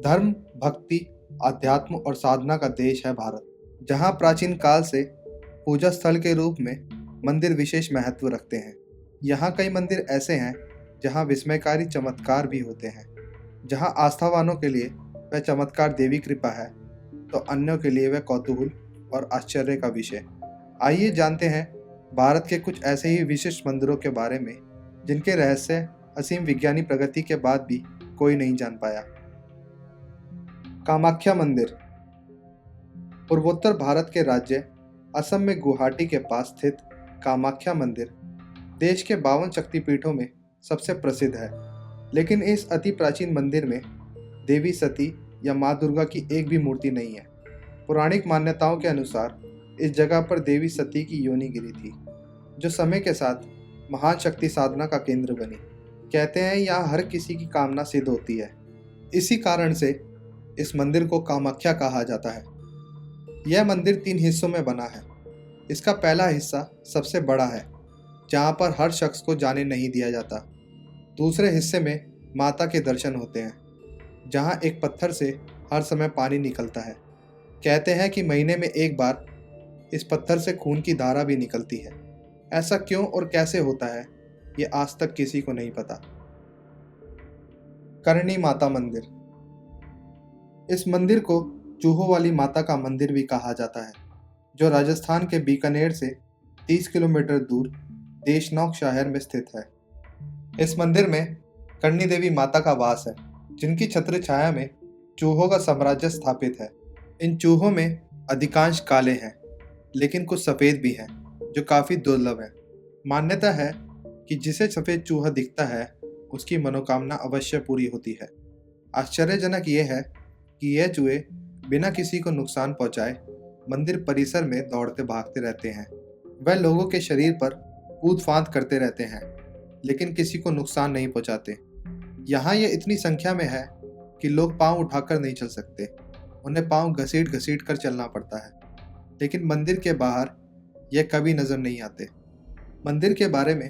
धर्म, भक्ति, अध्यात्म और साधना का देश है भारत, जहाँ प्राचीन काल से पूजा स्थल के रूप में मंदिर विशेष महत्व रखते हैं। यहाँ कई मंदिर ऐसे हैं जहाँ विस्मयकारी चमत्कार भी होते हैं। जहाँ आस्थावानों के लिए वह चमत्कार देवी कृपा है, तो अन्यों के लिए वह कौतूहल और आश्चर्य का विषय। आइए जानते हैं भारत के कुछ ऐसे ही विशिष्ट मंदिरों के बारे में जिनके रहस्य असीम विज्ञानी प्रगति के बाद भी कोई नहीं जान पाया। कामाख्या मंदिर पूर्वोत्तर भारत के राज्य असम में गुवाहाटी के पास स्थित कामाख्या मंदिर देश के 52 शक्तिपीठों में सबसे प्रसिद्ध है। लेकिन इस अति प्राचीन मंदिर में देवी सती या माँ दुर्गा की एक भी मूर्ति नहीं है। पौराणिक मान्यताओं के अनुसार इस जगह पर देवी सती की योनि गिरी थी, जो समय के साथ महान शक्ति साधना का केंद्र बनी। कहते हैं यहाँ हर किसी की कामना सिद्ध होती है। इसी कारण से इस मंदिर को कामाख्या कहा जाता है। यह मंदिर 3 हिस्सों में बना है। इसका पहला हिस्सा सबसे बड़ा है, जहाँ पर हर शख्स को जाने नहीं दिया जाता। दूसरे हिस्से में माता के दर्शन होते हैं, जहाँ एक पत्थर से हर समय पानी निकलता है। कहते हैं कि महीने में एक बार इस पत्थर से खून की धारा भी निकलती है। ऐसा क्यों और कैसे होता है, ये आज तक किसी को नहीं पता। करणी माता मंदिर। इस मंदिर को चूहों वाली माता का मंदिर भी कहा जाता है, जो राजस्थान के बीकानेर से 30 किलोमीटर दूर देशनौक शहर में स्थित है। इस मंदिर में करणी देवी माता का वास है, जिनकी छत्र छाया में चूहों का साम्राज्य स्थापित है। इन चूहों में अधिकांश काले हैं, लेकिन कुछ सफ़ेद भी हैं, जो काफ़ी दुर्लभ हैं। मान्यता है कि जिसे सफ़ेद चूहा दिखता है, उसकी मनोकामना अवश्य पूरी होती है। आश्चर्यजनक ये है कि यह चूहे बिना किसी को नुकसान पहुंचाए मंदिर परिसर में दौड़ते भागते रहते हैं। वह लोगों के शरीर पर कूद फांद करते रहते हैं, लेकिन किसी को नुकसान नहीं पहुंचाते। यहाँ ये इतनी संख्या में है कि लोग पांव उठाकर नहीं चल सकते, उन्हें पांव घसीट घसीट कर चलना पड़ता है। लेकिन मंदिर के बाहर यह कभी नजर नहीं आते। मंदिर के बारे में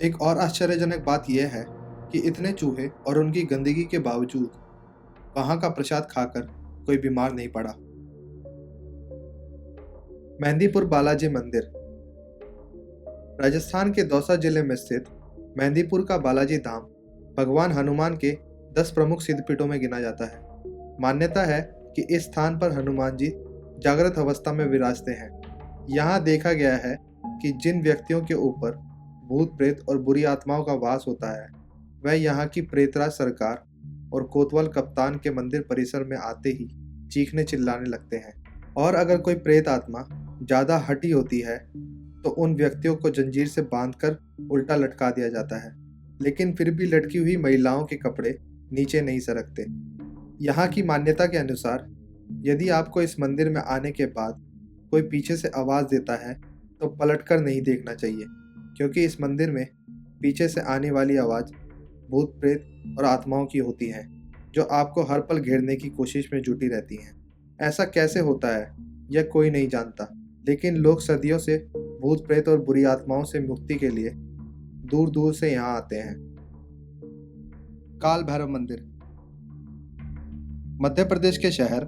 एक और आश्चर्यजनक बात यह है कि इतने चूहे और उनकी गंदगी के बावजूद वहाँ का प्रसाद खाकर कोई बीमार नहीं पड़ा। मेहंदीपुर बालाजी मंदिर। राजस्थान के दौसा जिले में स्थित मेहंदीपुर का बालाजी धाम भगवान हनुमान के 10 प्रमुख सिद्धपीठों में गिना जाता है। मान्यता है कि इस स्थान पर हनुमान जी जागृत अवस्था में विराजते हैं। यहाँ देखा गया है कि जिन व्यक्तियों के ऊपर भूत प्रेत और बुरी आत्माओं का वास होता है, वह यहाँ की प्रेतराज सरकार और कोतवाल कप्तान के मंदिर परिसर में आते ही चीखने चिल्लाने लगते हैं। और अगर कोई प्रेत आत्मा ज़्यादा हठी होती है तो उन व्यक्तियों को जंजीर से बांधकर उल्टा लटका दिया जाता है, लेकिन फिर भी लटकी हुई महिलाओं के कपड़े नीचे नहीं सरकते। यहाँ की मान्यता के अनुसार यदि आपको इस मंदिर में आने के बाद कोई पीछे से आवाज़ देता है तो पलटकर नहीं देखना चाहिए, क्योंकि इस मंदिर में पीछे से आने वाली आवाज़ भूत प्रेत और आत्माओं की होती हैं, जो आपको हर पल घेरने की कोशिश में जुटी रहती हैं। ऐसा कैसे होता है यह कोई नहीं जानता, लेकिन लोग सदियों से भूत प्रेत और बुरी आत्माओं से मुक्ति के लिए दूर दूर से यहाँ आते हैं। काल भैरव मंदिर। मध्य प्रदेश के शहर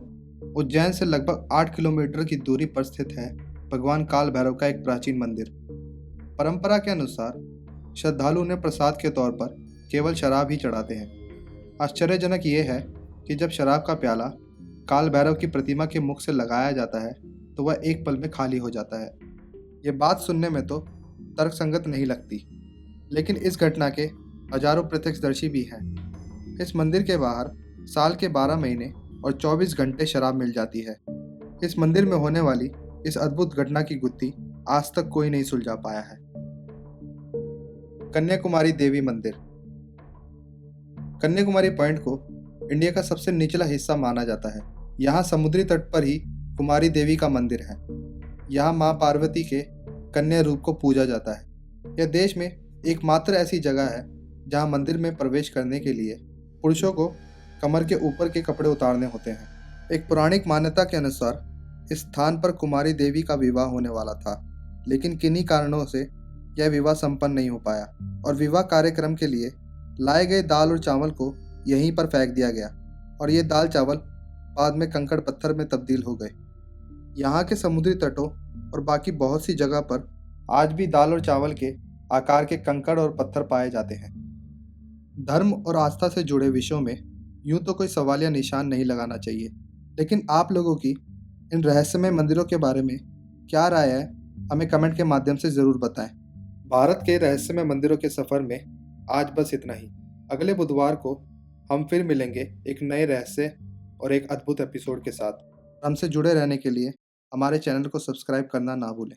उज्जैन से लगभग 8 किलोमीटर की दूरी पर स्थित है भगवान काल भैरव का एक प्राचीन मंदिर। परंपरा के अनुसार श्रद्धालु उन्हें प्रसाद के तौर पर केवल शराब ही चढ़ाते हैं। आश्चर्यजनक ये है कि जब शराब का प्याला काल भैरव की प्रतिमा के मुख से लगाया जाता है तो वह एक पल में खाली हो जाता है। ये बात सुनने में तो तर्कसंगत नहीं लगती, लेकिन इस घटना के हजारों प्रत्यक्षदर्शी भी हैं। इस मंदिर के बाहर साल के 12 महीने और 24 घंटे शराब मिल जाती है। इस मंदिर में होने वाली इस अद्भुत घटना की गुत्थी आज तक कोई नहीं सुलझा पाया है। कन्याकुमारी देवी मंदिर। कन्याकुमारी पॉइंट को इंडिया का सबसे निचला हिस्सा माना जाता है। यहाँ समुद्री तट पर ही कुमारी देवी का मंदिर है। यहाँ माँ पार्वती के कन्या रूप को पूजा जाता है। यह देश में एकमात्र ऐसी जगह है जहाँ मंदिर में प्रवेश करने के लिए पुरुषों को कमर के ऊपर के कपड़े उतारने होते हैं। एक पौराणिक मान्यता के अनुसार इस स्थान पर कुमारी देवी का विवाह होने वाला था, लेकिन किन्हीं कारणों से यह विवाह संपन्न नहीं हो पाया और विवाह कार्यक्रम के लिए लाए गए दाल और चावल को यहीं पर फेंक दिया गया। और ये दाल चावल बाद में कंकड़ पत्थर में तब्दील हो गए। यहाँ के समुद्री तटों और बाकी बहुत सी जगह पर आज भी दाल और चावल के आकार के कंकड़ और पत्थर पाए जाते हैं। धर्म और आस्था से जुड़े विषयों में यूं तो कोई सवाल या निशान नहीं लगाना चाहिए, लेकिन आप लोगों की इन रहस्यमय मंदिरों के बारे में क्या राय है, हमें कमेंट के माध्यम से ज़रूर बताएं। भारत के रहस्यमय मंदिरों के सफ़र में आज बस इतना ही। अगले बुधवार को हम फिर मिलेंगे एक नए रहस्य और एक अद्भुत एपिसोड के साथ। हमसे जुड़े रहने के लिए हमारे चैनल को सब्सक्राइब करना ना भूलें।